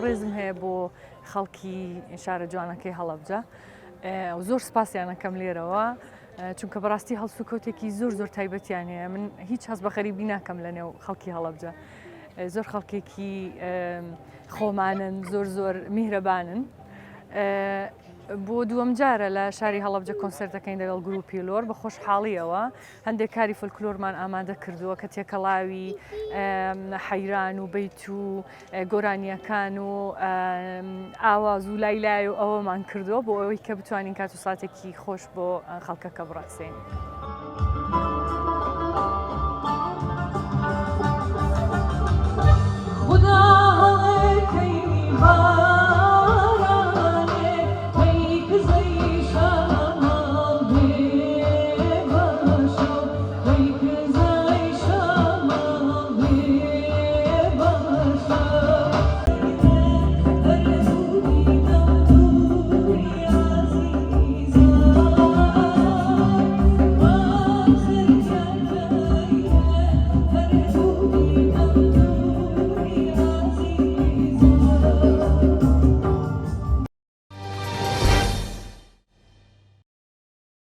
ڕێزم هەیە بۆ خەڵکی شارە جوانەکەی هەڵەبجە و زۆر سپاسیانەکەم لێرەوە چونکە بەڕاستی هەڵسوکەوتێکی زۆر تایبەتیان هەیە. من هیچ هەست بە خەریبی ناکەم لە نێو خەڵکی هەڵەبجە. زۆر خەڵکێکی خۆمانن، زۆر میهرەبانن. بۆ دووەم جارە لە شاری هەڵەبجە کۆنسەرتەکەین لەگەڵ گروپی لۆر بە خۆشحاڵیەوە هەندێک کاری فۆلکلۆرمان ئامادە کردووە کە تێکەڵاوی حەیران و بەیت و گۆرانیەکان و ئاواز و لایلای و ئەوەمان کردووە بۆ ئەوەی کە بتوانین کات و ساتێکی خۆش بۆ خەڵکەکە بڕاکسێنین.